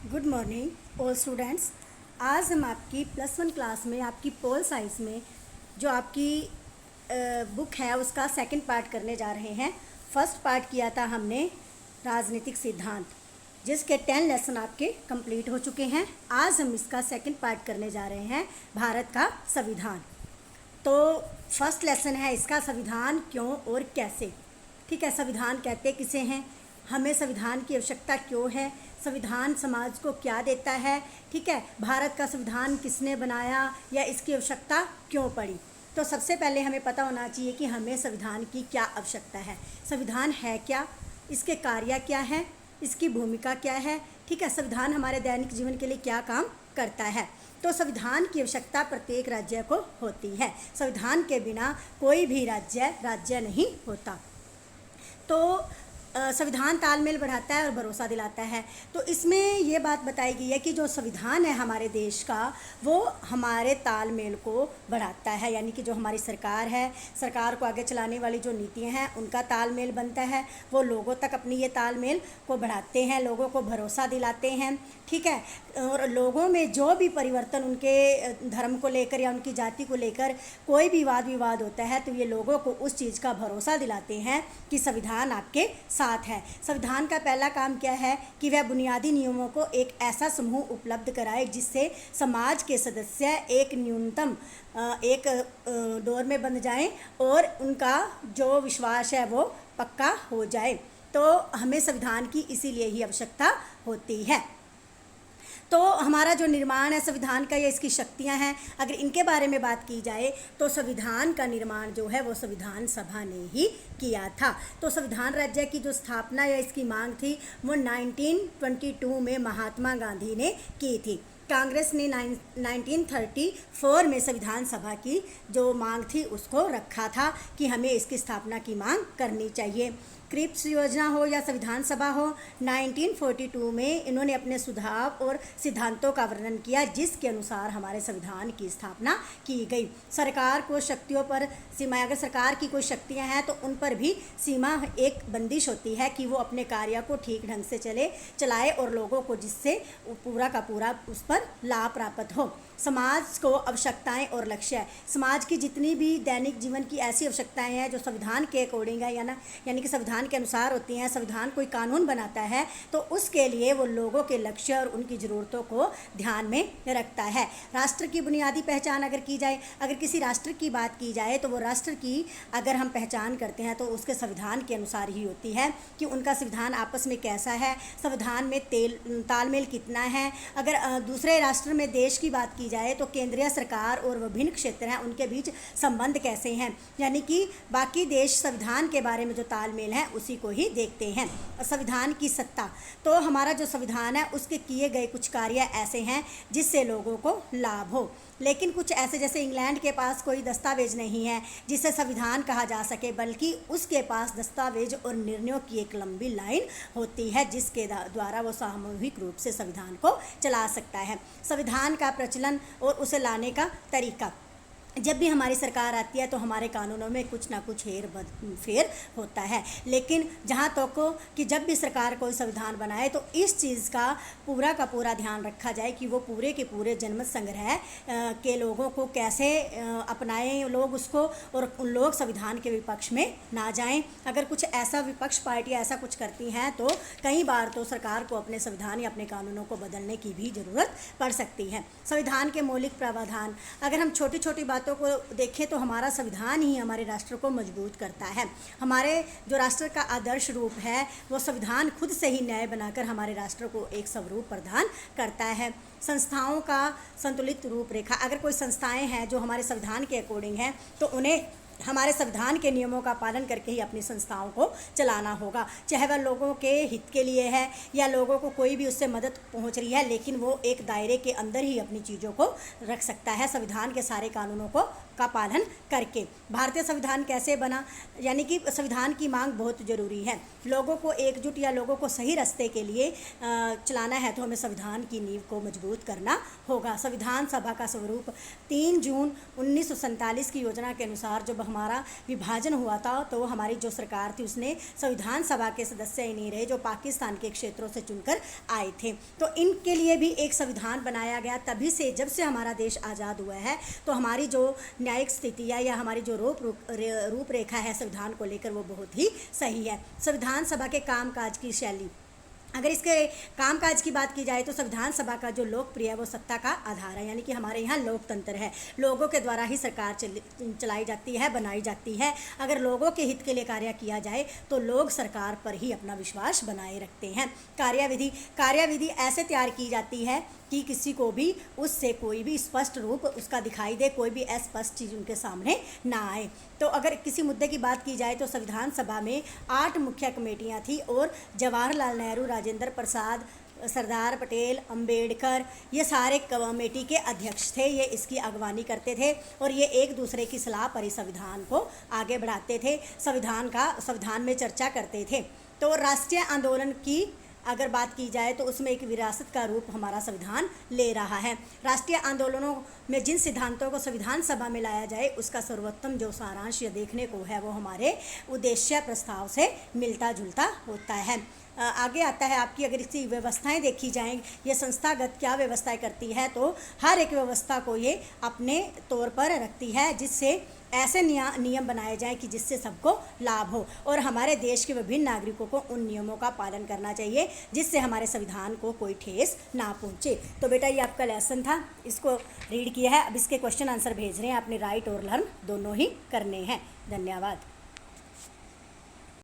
Good morning all students. आज हम आपकी +1 क्लास में आपकी पोल साइंस में जो आपकी बुक है उसका सेकंड पार्ट करने जा रहे हैं। फर्स्ट पार्ट किया था हमने राजनीतिक सिद्धांत, जिसके 10 लेसन आपके कंप्लीट हो चुके हैं। आज हम इसका सेकंड पार्ट करने जा रहे हैं, भारत का संविधान। तो फर्स्ट लेसन है इसका, संविधान क्यों और कैसे। ठीक है, संविधान कहते किसे हैं, हमें संविधान की आवश्यकता क्यों है, संविधान समाज को क्या देता है। ठीक है, भारत का संविधान किसने बनाया या इसकी आवश्यकता क्यों पड़ी। तो सबसे पहले हमें पता होना चाहिए कि हमें संविधान की क्या आवश्यकता है, संविधान है क्या, इसके कार्य क्या है, इसकी भूमिका क्या है। ठीक है, संविधान हमारे दैनिक जीवन के लिए क्या काम करता है। तो संविधान की आवश्यकता प्रत्येक राज्य को होती है। संविधान के बिना कोई भी राज्य नहीं होता। तो संविधान तालमेल बढ़ाता है और भरोसा दिलाता है। तो इसमें ये बात बताई गई है कि जो संविधान है हमारे देश का, वो हमारे तालमेल को बढ़ाता है, यानी कि जो हमारी सरकार है, सरकार को आगे चलाने वाली जो नीतियां हैं उनका तालमेल बनता है। वो लोगों तक अपनी ये तालमेल को बढ़ाते हैं, लोगों को भरोसा दिलाते हैं। ठीक है, और लोगों में जो भी परिवर्तन उनके धर्म को लेकर या उनकी जाति को लेकर कोई भी वाद विवाद होता है, तो ये लोगों को उस चीज़ का भरोसा दिलाते हैं कि संविधान आपके साथ है। संविधान का पहला काम क्या है कि वह बुनियादी नियमों को एक ऐसा समूह उपलब्ध कराए जिससे समाज के सदस्य एक न्यूनतम एक दौर में बंध जाएं और उनका जो विश्वास है वो पक्का हो जाए। तो हमें संविधान की इसीलिए ही आवश्यकता होती है। तो हमारा जो निर्माण है संविधान का या इसकी शक्तियां हैं, अगर इनके बारे में बात की जाए तो संविधान का निर्माण जो है वो संविधान सभा ने ही किया था। तो संविधान राज्य की जो स्थापना या इसकी मांग थी वो 1922 में महात्मा गांधी ने की थी। कांग्रेस ने 1934 में संविधान सभा की जो मांग थी उसको रखा था कि हमें इसकी स्थापना की मांग करनी चाहिए। क्रिप्स योजना हो या संविधान सभा हो, 1942 में इन्होंने अपने सुझाव और सिद्धांतों का वर्णन किया जिसके अनुसार हमारे संविधान की स्थापना की गई। सरकार को शक्तियों पर सीमा, अगर सरकार की कोई शक्तियां हैं तो उन पर भी सीमा, एक बंदिश होती है कि वो अपने कार्य को ठीक ढंग से चलाए और लोगों को जिससे पूरा का पूरा उस पर लाभ प्राप्त हो। समाज को आवश्यकताएं और लक्ष्य, समाज की जितनी भी दैनिक जीवन की ऐसी आवश्यकताएं हैं जो संविधान के अकॉर्डिंग है यानी कि संविधान के अनुसार होती हैं। संविधान कोई कानून बनाता है तो उसके लिए वो लोगों के लक्ष्य और उनकी ज़रूरतों को ध्यान में रखता है। राष्ट्र की बुनियादी पहचान अगर की जाए, अगर किसी राष्ट्र की बात की जाए तो वो राष्ट्र की अगर हम पहचान करते हैं तो उसके संविधान के अनुसार ही होती है कि उनका संविधान आपस में कैसा है, संविधान में तालमेल कितना है। अगर दूसरे राष्ट्र में देश की बात की जाए तो केंद्रीय सरकार और विभिन्न क्षेत्र हैं उनके बीच संबंध कैसे हैं, यानी कि बाकी देश संविधान के बारे में जो तालमेल है उसी को ही देखते हैं। संविधान की सत्ता, तो हमारा जो संविधान है उसके किए गए कुछ कार्य ऐसे हैं जिससे लोगों को लाभ हो, लेकिन कुछ ऐसे जैसे इंग्लैंड के पास कोई दस्तावेज नहीं है जिसे संविधान कहा जा सके, बल्कि उसके पास दस्तावेज और निर्णयों की एक लंबी लाइन होती है जिसके द्वारा वो सामूहिक रूप से संविधान को चला सकता है। संविधान का प्रचलन और उसे लाने का तरीका, जब भी हमारी सरकार आती है तो हमारे कानूनों में कुछ ना कुछ फेर होता है, लेकिन जहाँ तक को कि जब भी सरकार कोई संविधान बनाए तो इस चीज़ का पूरा ध्यान रखा जाए कि वो पूरे के पूरे जनमत संग्रह के लोगों को कैसे अपनाएं लोग उसको, और उन लोग संविधान के विपक्ष में ना जाएं। अगर कुछ ऐसा विपक्ष पार्टी ऐसा कुछ करती हैं तो कई बार तो सरकार को अपने संविधान या अपने कानूनों को बदलने की भी ज़रूरत पड़ सकती है। संविधान के मौलिक प्रावधान, अगर हम छोटी छोटी बातों को देखें तो हमारा संविधान ही हमारे राष्ट्र को मजबूत करता है। हमारे जो राष्ट्र का आदर्श रूप है वो संविधान खुद से ही न्याय बनाकर हमारे राष्ट्र को एक स्वरूप प्रदान करता है। संस्थाओं का संतुलित रूपरेखा, अगर कोई संस्थाएं हैं जो हमारे संविधान के अकॉर्डिंग हैं तो उन्हें हमारे संविधान के नियमों का पालन करके ही अपनी संस्थाओं को चलाना होगा, चाहे वह लोगों के हित के लिए है या लोगों को कोई भी उससे मदद पहुंच रही है, लेकिन वो एक दायरे के अंदर ही अपनी चीज़ों को रख सकता है, संविधान के सारे कानूनों को का पालन करके। भारतीय संविधान कैसे बना, यानी कि संविधान की मांग बहुत ज़रूरी है। लोगों को एकजुट या लोगों को सही रास्ते के लिए चलाना है तो हमें संविधान की नींव को मजबूत करना होगा। संविधान सभा का स्वरूप 3 जून 1947 की योजना के अनुसार जब हमारा विभाजन हुआ था तो हमारी जो सरकार थी उसने संविधान सभा के सदस्य ही नहीं रहे जो पाकिस्तान के क्षेत्रों से चुनकर आए थे, तो इनके लिए भी एक संविधान बनाया गया। तभी से जब से हमारा देश आज़ाद हुआ है तो हमारी जो न्यायिक स्थिति है या हमारी जो रूपरेखा है संविधान को लेकर वो बहुत ही सही है। संविधान सभा के कामकाज की शैली, अगर इसके कामकाज की बात की जाए तो संविधान सभा का जो लोकप्रिय है वो सत्ता का आधार है, यानी कि हमारे यहाँ लोकतंत्र है, लोगों के द्वारा ही सरकार चलाई जाती है, बनाई जाती है। अगर लोगों के हित के लिए कार्य किया जाए तो लोग सरकार पर ही अपना विश्वास बनाए रखते हैं। कार्यविधि ऐसे तैयार की जाती है कि किसी को भी उससे कोई भी स्पष्ट रूप उसका दिखाई दे, कोई भी अस्पष्ट चीज़ उनके सामने ना आए। तो अगर किसी मुद्दे की बात की जाए तो संविधान सभा में 8 मुख्य कमेटियां थी और जवाहरलाल नेहरू, राजेंद्र प्रसाद, सरदार पटेल, अंबेडकर ये सारे कमेटी के अध्यक्ष थे। ये इसकी अगवानी करते थे और ये एक दूसरे की सलाह पर ही संविधान को आगे बढ़ाते थे, संविधान में चर्चा करते थे। तो राष्ट्रीय आंदोलन की अगर बात की जाए तो उसमें एक विरासत का रूप हमारा संविधान ले रहा है। राष्ट्रीय आंदोलनों में जिन सिद्धांतों को संविधान सभा में लाया जाए उसका सर्वोत्तम जो सारांश देखने को है वो हमारे उद्देश्य प्रस्ताव से मिलता जुलता होता है। आगे आता है आपकी, अगर इसकी व्यवस्थाएं देखी जाएं, ये संस्थागत क्या व्यवस्थाएं करती है तो हर एक व्यवस्था को ये अपने तौर पर रखती है जिससे ऐसे नियम बनाए जाएं कि जिससे सबको लाभ हो और हमारे देश के विभिन्न नागरिकों को उन नियमों का पालन करना चाहिए जिससे हमारे संविधान को कोई ठेस ना पहुंचे। तो बेटा ये आपका लेसन था, इसको रीड किया है, अब इसके क्वेश्चन आंसर भेज रहे हैं, आपने राइट और लर्न दोनों ही करने हैं। धन्यवाद।